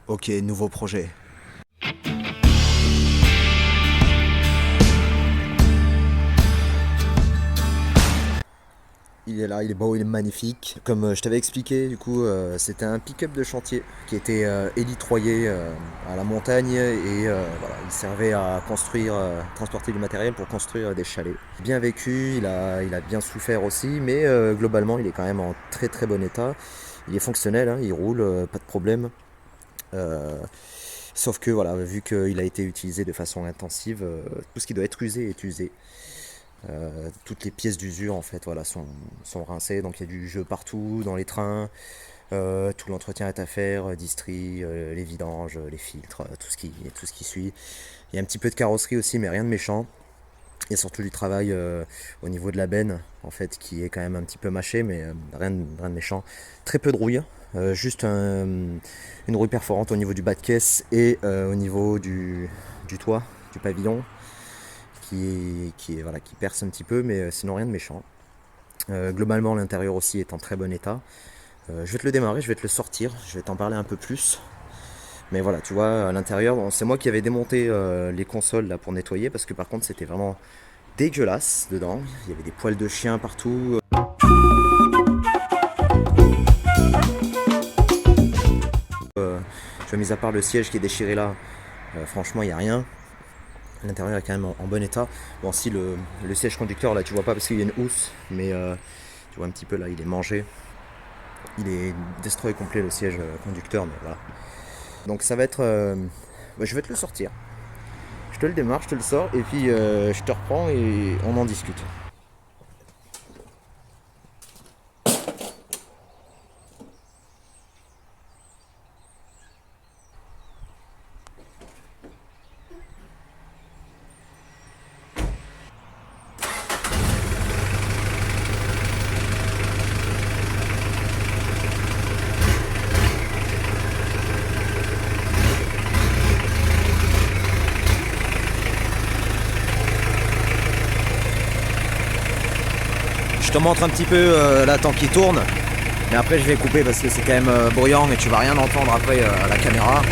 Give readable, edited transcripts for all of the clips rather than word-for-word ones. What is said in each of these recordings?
Ok, nouveau projet. Il est là, il est beau, il est magnifique. Comme je t'avais expliqué, du coup, c'était un pick-up de chantier qui était élitroyé à la montagne et voilà, il servait à construire, transporter du matériel pour construire des chalets. Bien vécu, il a bien souffert aussi, mais globalement, il est quand même en très très bon état. Il est fonctionnel, hein, il roule, pas de problème. Euh, Sauf que voilà, vu qu'il a été utilisé de façon intensive, tout ce qui doit être usé est usé. Toutes les pièces d'usure en fait voilà, sont rincées, donc il y a du jeu partout dans les trains. Tout l'entretien est à faire, distri, les vidanges, les filtres, tout ce qui suit. Il y a un petit peu de carrosserie aussi, mais rien de méchant. Il y a surtout du travail au niveau de la benne, en fait, qui est quand même un petit peu mâché, mais rien de méchant. Très peu de rouille, juste une rouille perforante au niveau du bas de caisse et au niveau du toit, du pavillon, voilà, qui perce un petit peu, mais sinon rien de méchant. Globalement, l'intérieur aussi est en très bon état. Je vais te le démarrer, je vais te le sortir, je vais t'en parler un peu plus. Mais voilà, tu vois, à l'intérieur, bon, c'est moi qui avais démonté les consoles là pour nettoyer parce que par contre c'était vraiment dégueulasse dedans. Il y avait des poils de chien partout. Tu vois, mis à part le siège qui est déchiré là, franchement il n'y a rien. L'intérieur est quand même en bon état. Bon, si le siège conducteur là tu vois pas parce qu'il y a une housse, mais tu vois un petit peu là, il est mangé. Il est destroy complet le siège conducteur, mais voilà. Donc ça va être. Je vais te le sortir. Je te le démarre, je te le sors et puis je te reprends et on en discute. Je te montre un petit peu là tant qu'il tourne. Mais après je vais couper parce que c'est quand même bruyant et tu vas rien entendre après à la caméra.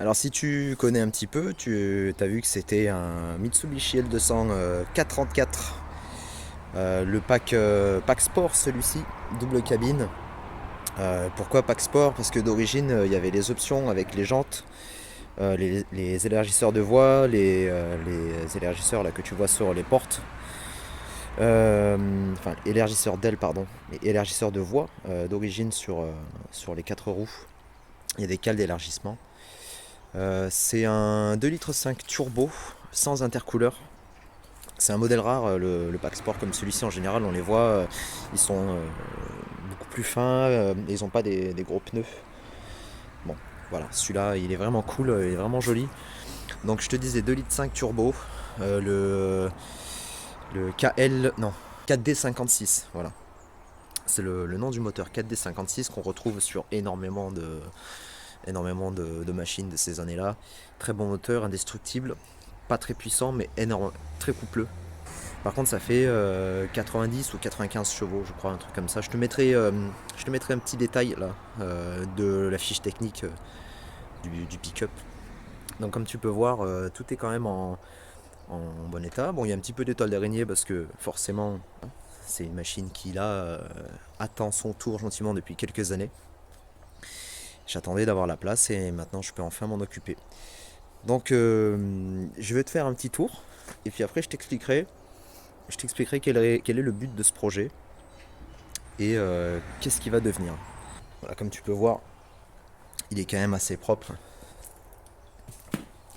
Alors si tu connais un petit peu, tu as vu que c'était un Mitsubishi L200 434. Le pack Sport celui-ci, double cabine. Pourquoi pack Sport? Parce que d'origine il y avait les options avec les jantes, les élargisseurs de voie, les élargisseurs là, que tu vois sur les portes. Enfin, élargisseur d'aile, pardon, mais élargisseur de voie d'origine sur les quatre roues. Il y a des cales d'élargissement. C'est un 2,5 litres turbo sans intercouleur. C'est un modèle rare, le pack sport comme celui-ci en général, on les voit, ils sont beaucoup plus fins et ils n'ont pas des gros pneus. Bon, voilà, celui-là il est vraiment cool, il est vraiment joli. Donc je te disais 2,5 litres turbo, le KL, non, 4D56, voilà. C'est le nom du moteur 4D56 qu'on retrouve sur énormément de machines de ces années-là. Très bon moteur, indestructible, pas très puissant mais énorme, très coupleux. Par contre ça fait 90 ou 95 chevaux je crois, un truc comme ça. Je te mettrai un petit détail là de la fiche technique du pick-up. Donc comme tu peux voir, tout est quand même en bon état. Bon, il y a un petit peu d'étoiles d'araignée parce que forcément c'est une machine qui là attend son tour gentiment depuis quelques années. J'attendais d'avoir la place et maintenant je peux enfin m'en occuper. Donc je vais te faire un petit tour et puis après je t'expliquerai quel est le but de ce projet et qu'est-ce qui va devenir. Voilà, comme tu peux voir, il est quand même assez propre.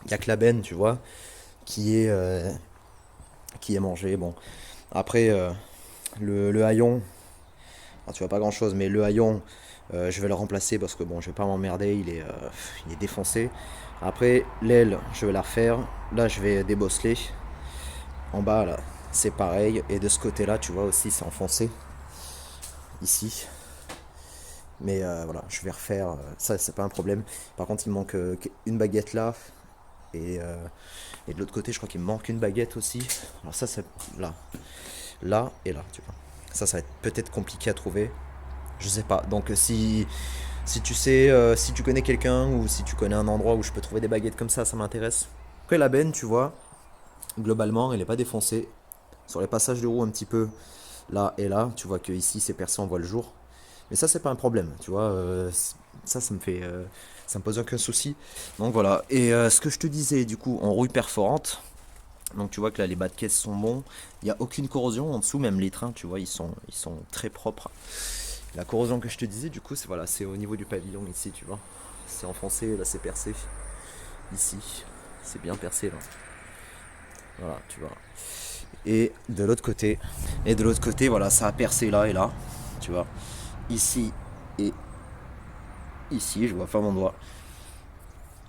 Il n'y a que la benne, tu vois, qui est mangée. Bon, après le haillon, alors, tu vois pas grand chose, mais le haillon, je vais le remplacer parce que bon, je vais pas m'emmerder, il est défoncé. Après, l'aile, je vais la refaire. Là, je vais débosseler. En bas, là, c'est pareil. Et de ce côté-là, tu vois aussi, c'est enfoncé ici. Mais voilà, je vais refaire. Ça, c'est pas un problème. Par contre, il me manque une baguette là. Et de l'autre côté, je crois qu'il me manque une baguette aussi. Alors ça, c'est là. Là et là, tu vois. Ça va être peut-être compliqué à trouver. Je sais pas. Donc si tu sais, si tu connais quelqu'un ou si tu connais un endroit où je peux trouver des baguettes comme ça m'intéresse. Après la benne, tu vois, globalement, elle est pas défoncée. Sur les passages de roue un petit peu là et là, tu vois que ici c'est percé, on voit le jour. Mais ça c'est pas un problème, tu vois. Ça me fait, ça me pose aucun souci. Donc voilà. Et ce que je te disais, du coup, en rouille perforante. Donc tu vois que là les bas de caisse sont bons. Il n'y a aucune corrosion en dessous, même les trains, tu vois, ils sont très propres. La corrosion que je te disais, du coup, c'est voilà, c'est au niveau du pavillon ici, tu vois. C'est enfoncé, là c'est percé. Ici, c'est bien percé là. Voilà, tu vois. Et de l'autre côté, voilà, ça a percé là et là, tu vois. Ici et ici, je vois pas mon doigt.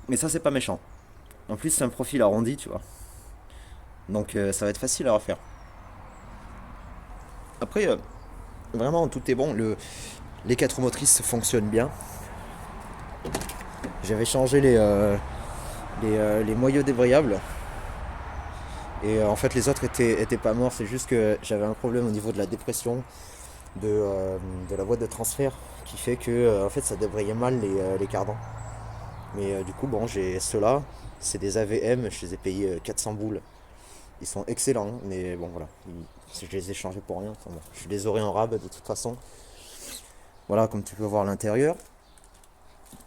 Mais ça, c'est pas méchant. En plus, c'est un profil arrondi, tu vois. Donc, ça va être facile à refaire. Après, vraiment, tout est bon. Les quatre roues motrices fonctionnent bien. J'avais changé les moyeux débrayables. Et en fait, les autres étaient pas morts. C'est juste que j'avais un problème au niveau de la dépression de la boîte de transfert qui fait que en fait, ça débrayait mal les cardans. Mais du coup, bon, j'ai ceux-là. C'est des AVM. Je les ai payés 400 boules. Ils sont excellents. Mais bon, voilà. Je les ai changés pour rien. Enfin, bon, je les aurai en rab de toute façon. Voilà, comme tu peux voir à l'intérieur.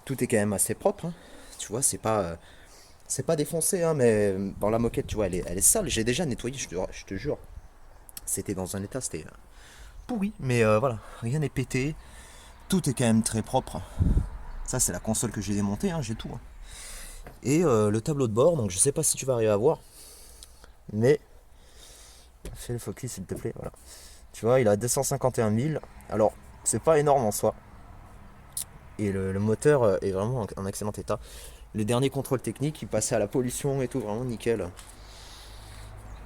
Tout est quand même assez propre, hein. Tu vois, c'est pas défoncé, hein, mais dans la moquette, tu vois, elle est sale. J'ai déjà nettoyé, je te jure. C'était dans un état, c'était pourri. Mais voilà, rien n'est pété. Tout est quand même très propre. Ça, c'est la console que j'ai démontée, hein, j'ai tout, hein. Et le tableau de bord, donc je sais pas si tu vas arriver à voir, mais fais le focus s'il te plaît, voilà. Tu vois, il a 251 000. Alors, c'est pas énorme en soi. Et le moteur est vraiment en excellent état. Le dernier contrôle technique, il passait à la pollution et tout, vraiment nickel.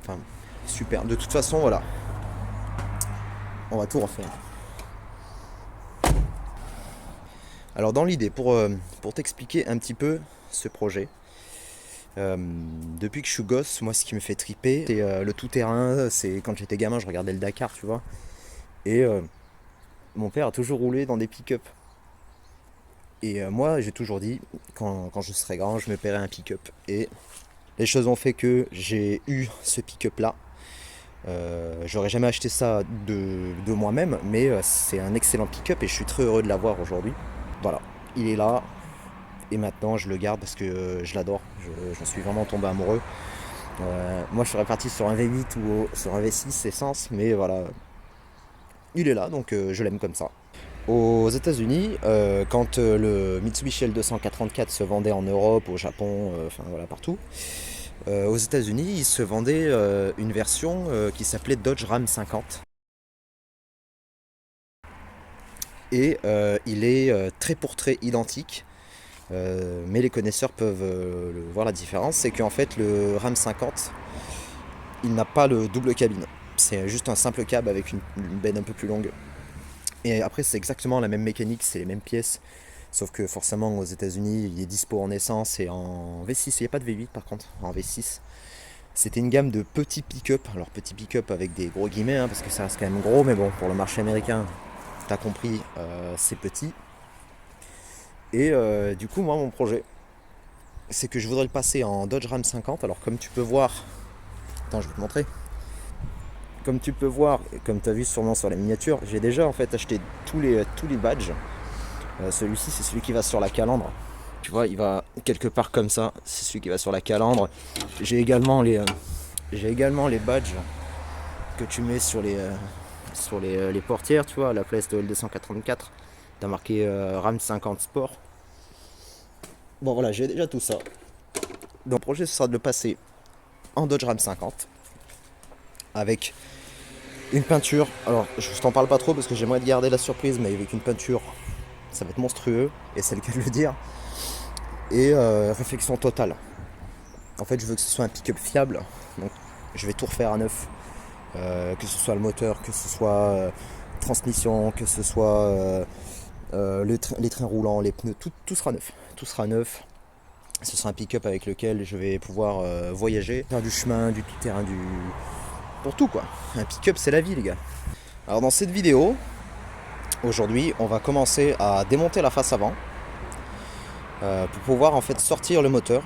Enfin, super. De toute façon, voilà. On va tout refaire. Alors, dans l'idée, pour t'expliquer un petit peu ce projet, depuis que je suis gosse, moi, ce qui me fait triper, c'est le tout-terrain. C'est quand j'étais gamin, je regardais le Dakar, tu vois. Et mon père a toujours roulé dans des pick-up. Et moi, j'ai toujours dit, quand je serai grand, je me paierai un pick-up. Et les choses ont fait que j'ai eu ce pick-up là. J'aurais jamais acheté ça de moi-même, mais c'est un excellent pick-up et je suis très heureux de l'avoir aujourd'hui. Voilà, il est là et maintenant je le garde parce que je l'adore. J'en suis vraiment tombé amoureux. Moi, je serais parti sur un V8 ou sur un V6 essence, mais voilà, il est là donc je l'aime comme ça. Aux États-Unis, quand le Mitsubishi L244 se vendait en Europe, au Japon, enfin voilà partout, aux États-Unis, il se vendait une version qui s'appelait Dodge Ram 50. Et il est trait pour trait identique, mais les connaisseurs peuvent voir la différence. C'est qu'en fait, le Ram 50, il n'a pas le double cabine. C'est juste un simple cab avec une benne un peu plus longue. Et après, c'est exactement la même mécanique, c'est les mêmes pièces. Sauf que forcément, aux États-Unis, il est dispo en essence et en V6. Il n'y a pas de V8 par contre, en V6. C'était une gamme de petits pick-up. Alors, petits pick-up avec des gros guillemets, hein, parce que ça reste quand même gros, mais bon, pour le marché américain, t'as compris, c'est petit. Et du coup, moi, mon projet, c'est que je voudrais le passer en Dodge Ram 50. Alors, comme tu peux voir, attends, je vais te montrer. Comme tu peux voir, et comme tu as vu sûrement sur la miniature, j'ai déjà en fait acheté tous les badges. Celui-ci, c'est celui qui va sur la calandre. Tu vois, il va quelque part comme ça. C'est celui qui va sur la calandre. J'ai également les badges que tu mets sur les portières, tu vois, à la place de L284. T'as marqué Ram 50 Sport. Bon voilà, j'ai déjà tout ça. Donc le projet, ce sera de le passer en Dodge Ram 50 avec une peinture. Alors, je t'en parle pas trop parce que j'aimerais te garder la surprise, mais avec une peinture, ça va être monstrueux, et c'est le cas de le dire. Et réflexion totale. En fait, je veux que ce soit un pick-up fiable, donc je vais tout refaire à neuf. que ce soit le moteur, que ce soit transmission, que ce soit les trains roulants, les pneus, tout sera neuf. Tout sera neuf. Ce sera un pick-up avec lequel je vais pouvoir voyager, faire du chemin, du tout-terrain, pour tout quoi. Un pick-up c'est la vie les gars. Alors dans cette vidéo, aujourd'hui on va commencer à démonter la face avant pour pouvoir en fait sortir le moteur,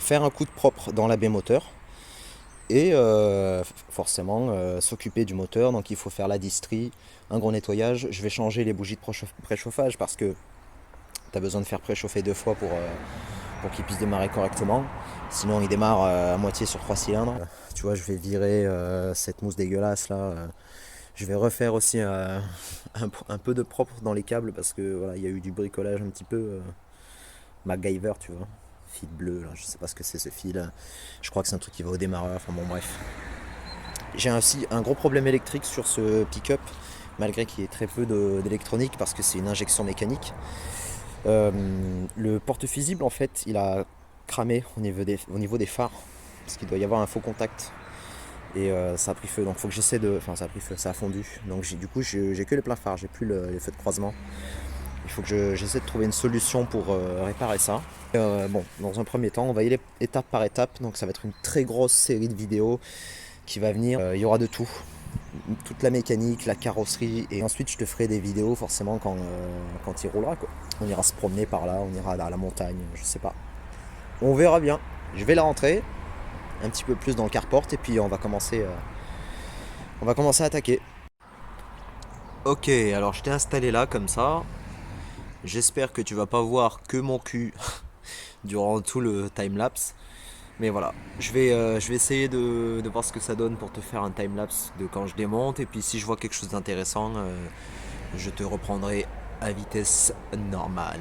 faire un coup de propre dans la baie moteur et forcément s'occuper du moteur. Donc il faut faire la distrie, un gros nettoyage. Je vais changer les bougies de préchauffage parce que tu as besoin de faire préchauffer 2 fois pour qu'il puisse démarrer correctement. Sinon il démarre à moitié sur 3 cylindres. Tu vois, je vais virer cette mousse dégueulasse là. Je vais refaire aussi un peu de propre dans les câbles parce que voilà, il y a eu du bricolage un petit peu MacGyver, tu vois. Fil bleu, là, je sais pas ce que c'est ce fil. Je crois que c'est un truc qui va au démarreur, enfin bon bref. J'ai aussi un gros problème électrique sur ce pick-up, malgré qu'il y ait très peu d'électronique parce que c'est une injection mécanique. Le porte-fusible en fait il a cramé au niveau des phares parce qu'il doit y avoir un faux contact et ça a pris feu, donc faut que j'essaie de... Enfin ça a pris feu, ça a fondu, donc du coup j'ai que les pleins phares, j'ai plus les feux de croisement. Il faut que j'essaie de trouver une solution pour réparer ça. Bon, dans un premier temps on va y aller étape par étape, donc ça va être une très grosse série de vidéos qui va venir. Il y aura de tout, toute la mécanique, la carrosserie, et ensuite je te ferai des vidéos forcément quand il roulera quoi. On ira se promener par là, on ira à la montagne, je sais pas. On verra bien. Je vais la rentrer un petit peu plus dans le carport et puis on va commencer à attaquer. Ok, alors je t'ai installé là comme ça. J'espère que tu vas pas voir que mon cul durant tout le timelapse. Mais voilà, je vais essayer de voir ce que ça donne pour te faire un timelapse de quand je démonte. Et puis si je vois quelque chose d'intéressant, je te reprendrai à vitesse normale.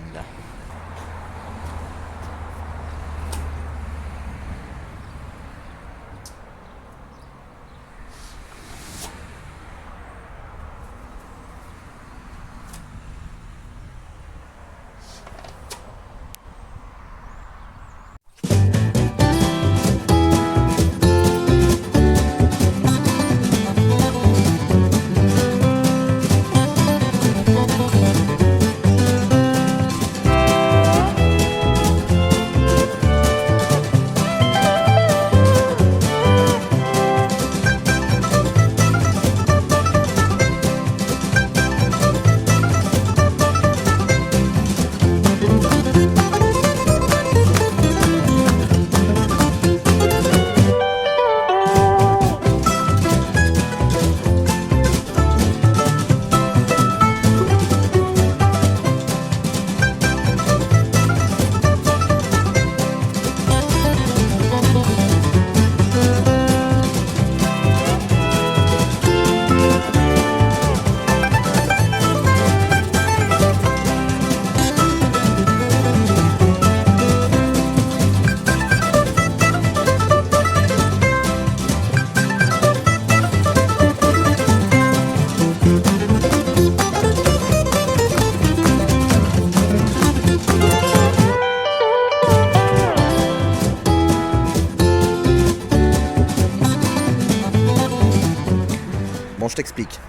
Bon, je t'explique.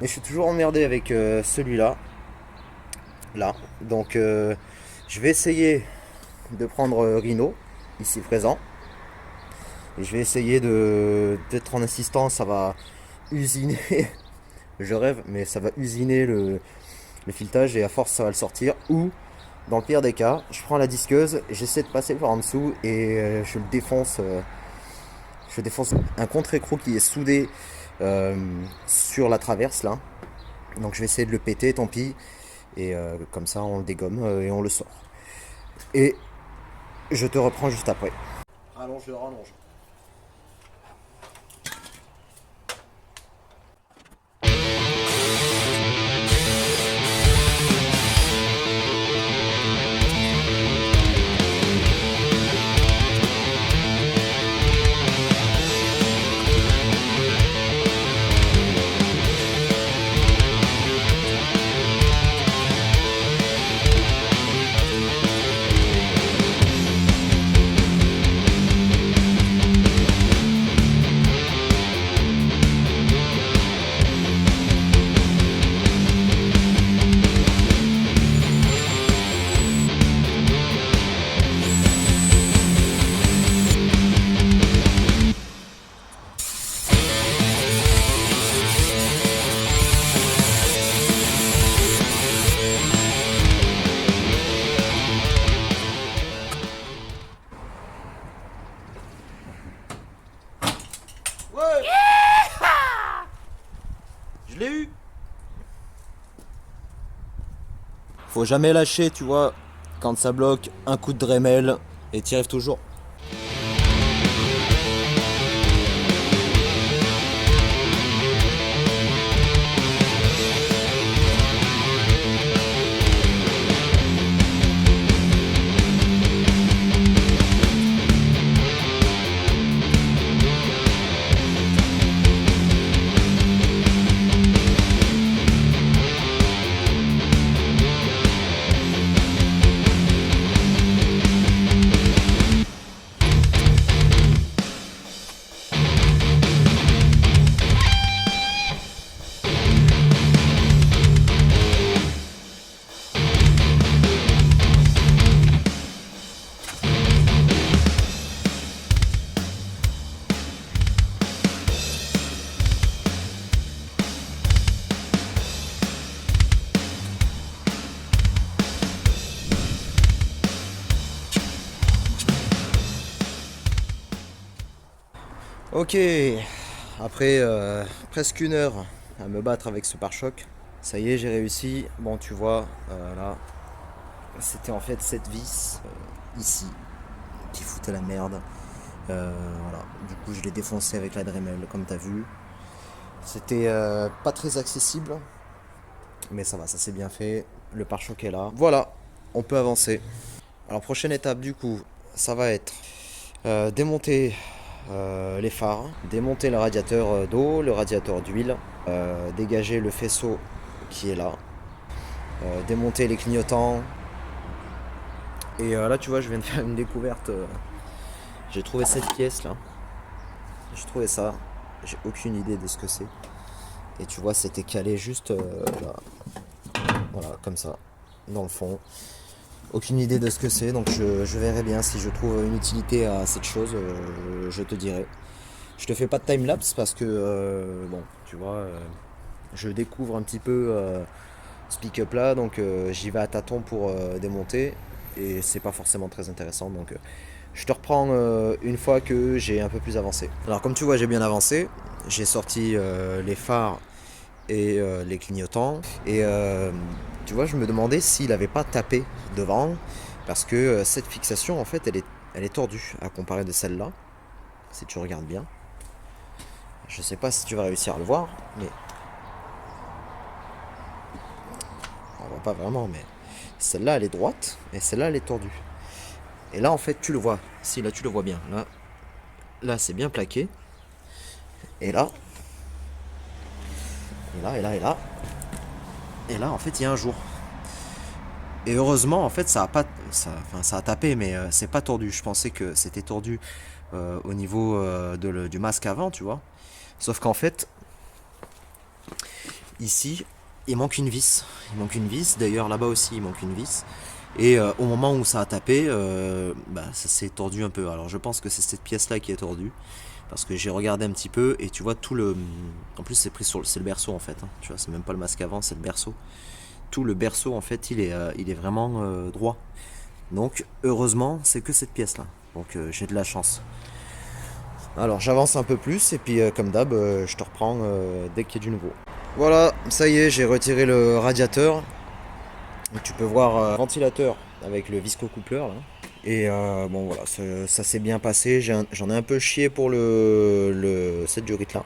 Mais je suis toujours emmerdé avec celui-là. Là. Donc, je vais essayer de prendre Rhino, ici présent. Et je vais essayer d'être en assistance. Ça va usiner. Je rêve, mais ça va usiner le filetage et à force, ça va le sortir. Ou, dans le pire des cas, je prends la disqueuse, j'essaie de passer par en dessous et je le défonce. Je défonce un contre-écrou qui est soudé sur la traverse là. Donc je vais essayer de le péter, tant pis. Et comme ça on le dégomme et on le sort. Et je te reprends juste après. Allonge le rallonge. Salut! Faut jamais lâcher, tu vois, quand ça bloque, un coup de Dremel et t'y arrives toujours. Ok, après presque 1 heure à me battre avec ce pare-choc, ça y est, j'ai réussi. Bon, tu vois, là, c'était en fait cette vis ici qui foutait la merde. Voilà, du coup, je l'ai défoncé avec la Dremel, comme t'as vu. C'était pas très accessible, mais ça va, ça s'est bien fait. Le pare-choc est là. Voilà, on peut avancer. Alors, prochaine étape, du coup, ça va être démonter les phares, démonter le radiateur d'eau, le radiateur d'huile, dégager le faisceau qui est là, démonter les clignotants. Et là, tu vois, je viens de faire une découverte. J'ai trouvé cette pièce là. J'ai trouvé ça. J'ai aucune idée de ce que c'est. Et tu vois, c'était calé juste là. Voilà, comme ça, dans le fond. Aucune idée de ce que c'est, donc je verrai bien si je trouve une utilité à cette chose, je te dirai. Je te fais pas de timelapse parce que, bon, tu vois, je découvre un petit peu ce pick-up là, donc j'y vais à tâtons pour démonter et c'est pas forcément très intéressant, donc je te reprends une fois que j'ai un peu plus avancé. Alors comme tu vois, j'ai bien avancé, j'ai sorti les phares et les clignotants. Et tu vois, je me demandais s'il n'avait pas tapé devant, parce que cette fixation, en fait, elle est tordue à comparer de celle-là, si tu regardes bien. Je sais pas si tu vas réussir à le voir, mais on voit pas vraiment, mais celle-là, elle est droite, et celle-là, elle est tordue. Et là, en fait, tu le vois. Si, là, tu le vois bien. Là c'est bien plaqué. Et là, et là, et là, et là. Et là, en fait, il y a un jour. Et heureusement, en fait, ça a pas, enfin, ça a tapé, mais c'est pas tordu. Je pensais que c'était tordu au niveau du masque avant, tu vois. Sauf qu'en fait, ici, il manque une vis. Il manque une vis. D'ailleurs, là-bas aussi, il manque une vis. Et au moment où ça a tapé, bah, ça s'est tordu un peu. Alors, je pense que c'est cette pièce-là qui est tordue. Parce que j'ai regardé un petit peu et tu vois tout le. En plus, c'est pris sur c'est le berceau en fait. Hein. Tu vois, c'est même pas le masque avant, c'est le berceau. Tout le berceau en fait, il est vraiment droit. Donc heureusement, c'est que cette pièce là. Donc j'ai de la chance. Alors j'avance un peu plus et puis comme d'hab, je te reprends dès qu'il y a du nouveau. Voilà, ça y est, j'ai retiré le radiateur. Donc, tu peux voir ventilateur avec le visco-coupleur là. Et bon voilà, ça s'est bien passé. J'en ai un peu chié pour cette durite là.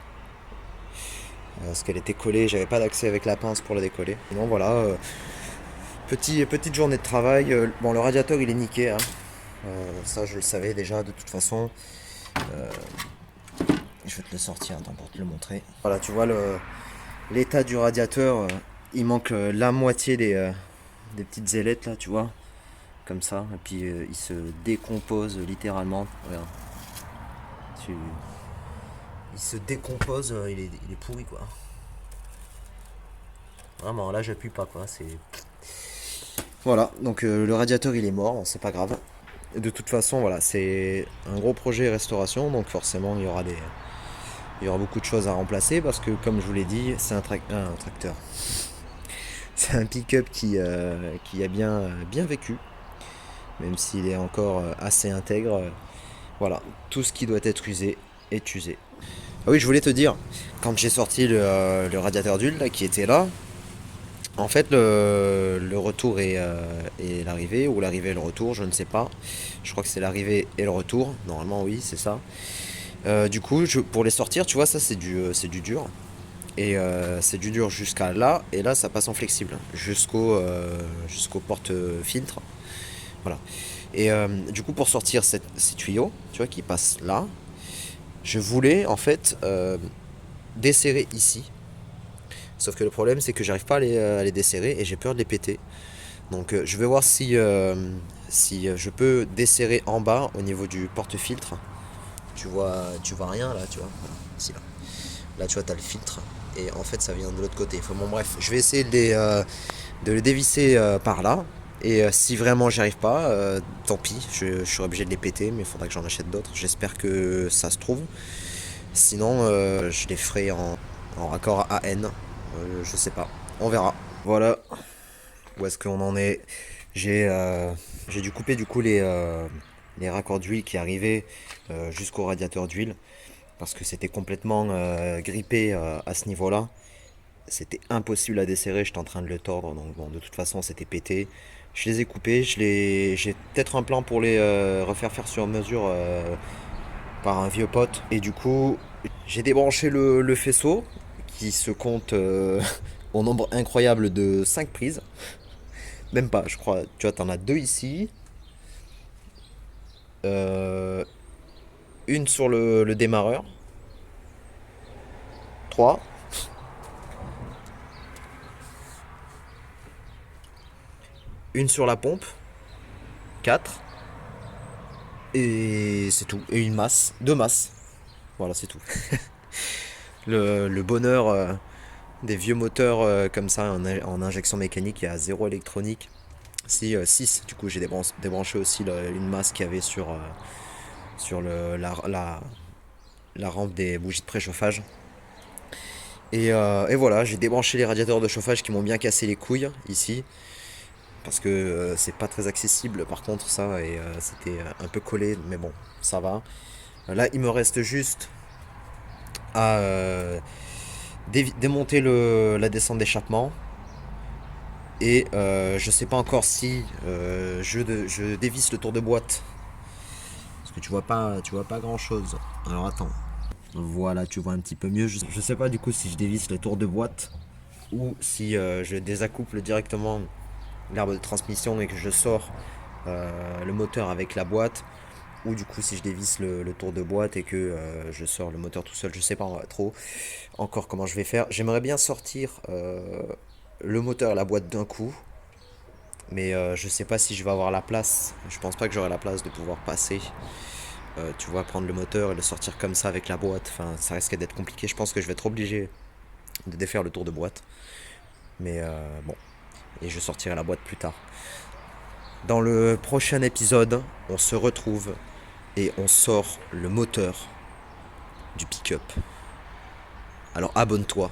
Parce qu'elle était collée, j'avais pas d'accès avec la pince pour la décoller. Sinon voilà, petite journée de travail. Bon, le radiateur il est niqué, hein. Ça je le savais déjà de toute façon. Je vais te le sortir, attends, pour te le montrer. Voilà, tu vois l'état du radiateur. Il manque la moitié des petites ailettes là, tu vois. Comme ça. Et puis il se décompose littéralement. Regarde. Tu- Il se décompose, il est pourri quoi. Vraiment, là j'appuie pas quoi. Voilà, donc le radiateur il est mort, c'est pas grave. De toute façon, voilà, c'est un gros projet restauration, donc forcément il y aura beaucoup de choses à remplacer parce que, comme je vous l'ai dit, c'est un tracteur. C'est un pick-up qui a bien vécu, même s'il est encore assez intègre. Voilà, tout ce qui doit être usé est usé. Ah oui, je voulais te dire, quand j'ai sorti le radiateur d'huile là, qui était là, en fait le retour et l'arrivée, ou l'arrivée et le retour, je ne sais pas. Je crois que c'est l'arrivée et le retour. Normalement, oui, c'est ça. Du coup, pour les sortir, tu vois, ça c'est du dur. Et c'est du dur jusqu'à là, et là ça passe en flexible, jusqu'au porte-filtre. Voilà. Et du coup, pour sortir ces tuyaux, tu vois, qui passent là, je voulais en fait desserrer ici. Sauf que le problème, c'est que j'arrive pas à les desserrer et j'ai peur de les péter. Donc je vais voir si je peux desserrer en bas au niveau du porte-filtre. Tu vois rien là, tu vois. Voilà, ici là. Là, tu vois, t'as le filtre. Et en fait, ça vient de l'autre côté. Bon, bref, je vais essayer de le dévisser par là. Et si vraiment j'y arrive pas, tant pis, je serai obligé de les péter, mais il faudra que j'en achète d'autres. J'espère que ça se trouve. Sinon, je les ferai en raccord AN. Je sais pas. On verra. Voilà où est-ce qu'on en est. J'ai j'ai dû couper du coup les raccords d'huile qui arrivaient jusqu'au radiateur d'huile parce que c'était complètement grippé à ce niveau-là. C'était impossible à desserrer, j'étais en train de le tordre, donc bon, de toute façon c'était pété. Je les ai coupés, j'ai peut-être un plan pour les refaire faire sur mesure par un vieux pote. Et du coup, j'ai débranché le faisceau qui se compte au nombre incroyable de 5 prises. Même pas, je crois. Tu vois, t'en as deux ici. Euh, une sur le démarreur. 3. Une sur la pompe. 4. Et c'est tout. Et une masse. Deux masses. Voilà, c'est tout. Le bonheur des vieux moteurs comme ça en injection mécanique, il y a zéro électronique. Si, 6, du coup, j'ai débranché aussi une masse qu'il y avait sur la rampe des bougies de préchauffage. Et voilà, j'ai débranché les radiateurs de chauffage qui m'ont bien cassé les couilles ici. Parce que c'est pas très accessible par contre ça, et c'était un peu collé, mais bon, ça va. Là, il me reste juste à démonter la descente d'échappement. Et je sais pas encore si je dévisse le tour de boîte. Parce que tu vois pas grand chose. Alors attends. Voilà, tu vois un petit peu mieux. Je sais pas du coup si je dévisse le tour de boîte ou si je désaccouple directement l'arbre de transmission et que je sors le moteur avec la boîte. Ou du coup si je dévisse le tour de boîte et que je sors le moteur tout seul. Je sais pas trop encore comment je vais faire. J'aimerais bien sortir le moteur et la boîte d'un coup. Mais je sais pas si je vais avoir la place. Je pense pas que j'aurai la place de pouvoir passer. Tu vois, prendre le moteur et le sortir comme ça avec la boîte. Enfin, ça risque d'être compliqué. Je pense que je vais être obligé de défaire le tour de boîte. Mais bon. Et je sortirai la boîte plus tard. Dans le prochain épisode, on se retrouve et on sort le moteur du pick-up. Alors abonne-toi.